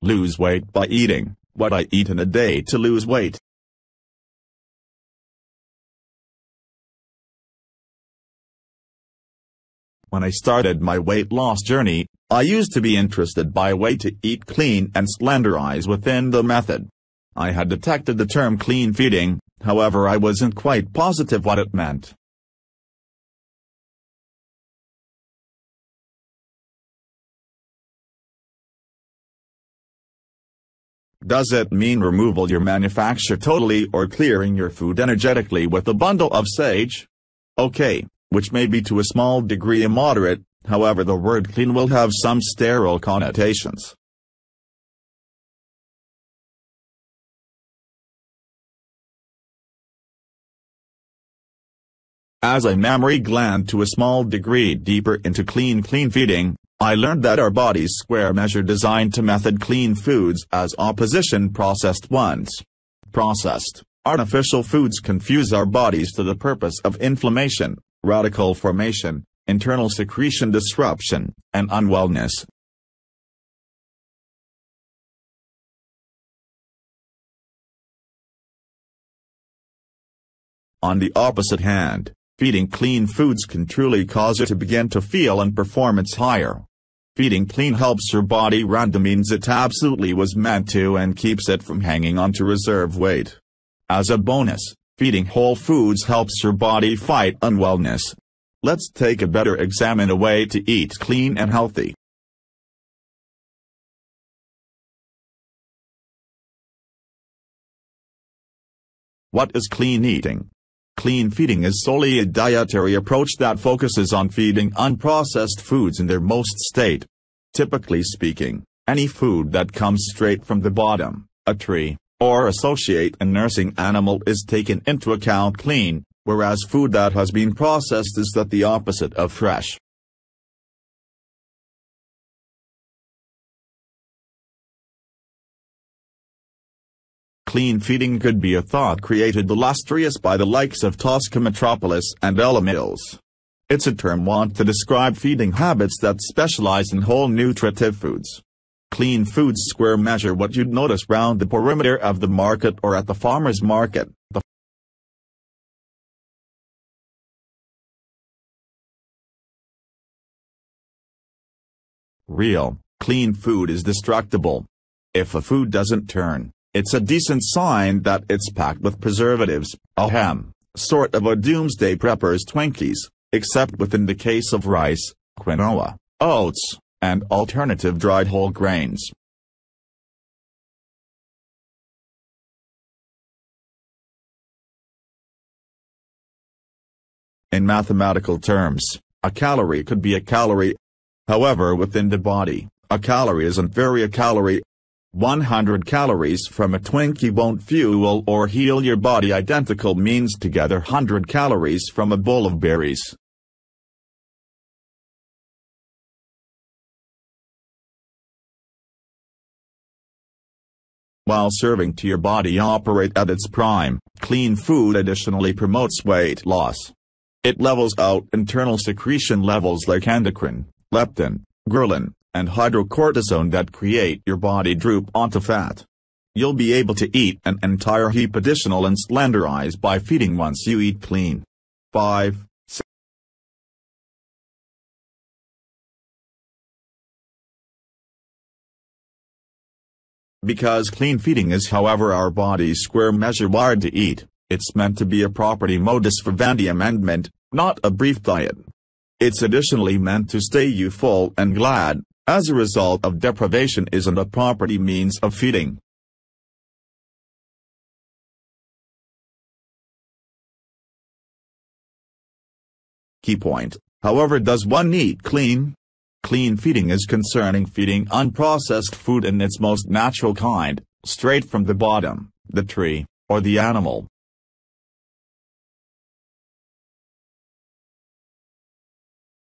Lose weight by eating what I eat in a day to lose weight. When I started my weight loss journey, I used to be interested by a way to eat clean and slenderize within the method. I had detected the term clean feeding, however I wasn't quite positive what it meant. Does it mean removal your manufacture totally or clearing your food energetically with a bundle of sage? Okay, which may be to a small degree immoderate, however the word clean will have some sterile connotations. As I mammary gland to a small degree deeper into clean feeding, I learned that our body's square measure designed to method clean foods as opposition processed ones. Processed, artificial foods confuse our bodies to the purpose of inflammation, radical formation, internal secretion disruption, and unwellness. On the opposite hand, feeding clean foods can truly cause you to begin to feel and performance higher. Feeding clean helps your body run the means it absolutely was meant to and keeps it from hanging on to reserve weight. As a bonus, feeding whole foods helps your body fight unwellness. Let's take a better examine a way to eat clean and healthy. What is clean eating? Clean feeding is solely a dietary approach that focuses on feeding unprocessed foods in their most state. Typically speaking, any food that comes straight from the bottom, a tree, or associate a nursing animal is taken into account clean, whereas food that has been processed is the opposite of fresh. Clean feeding could be a thought created illustrious by the likes of Tosca Metropolis and Ella Mills. It's a term wont to describe feeding habits that specialize in whole nutritive foods. Clean foods square measure what you'd notice round the perimeter of the market or at the farmer's market. Real, clean food is destructible. If a food doesn't turn, it's a decent sign that it's packed with preservatives, ahem, sort of a doomsday prepper's Twinkies, except within the case of rice, quinoa, oats, and alternative dried whole grains. In mathematical terms, a calorie could be a calorie. However, within the body, a calorie isn't very a calorie. 100 calories from a Twinkie won't fuel or heal your body. Identical means together 100 calories from a bowl of berries. While serving to your body operate at its prime, clean food additionally promotes weight loss. It levels out internal secretion levels like endocrine, leptin, ghrelin, and hydrocortisone that create your body droop onto fat. You'll be able to eat an entire heap additional and slenderize by feeding once you eat clean. 5. Because clean feeding is however our body's square measure wired to eat, it's meant to be a property modus vivendi amendment, not a brief diet. It's additionally meant to stay you full and glad. As a result of deprivation isn't a property means of feeding. Key point, however, does one eat clean? Clean feeding is concerning feeding unprocessed food in its most natural kind, straight from the bottom, the tree, or the animal.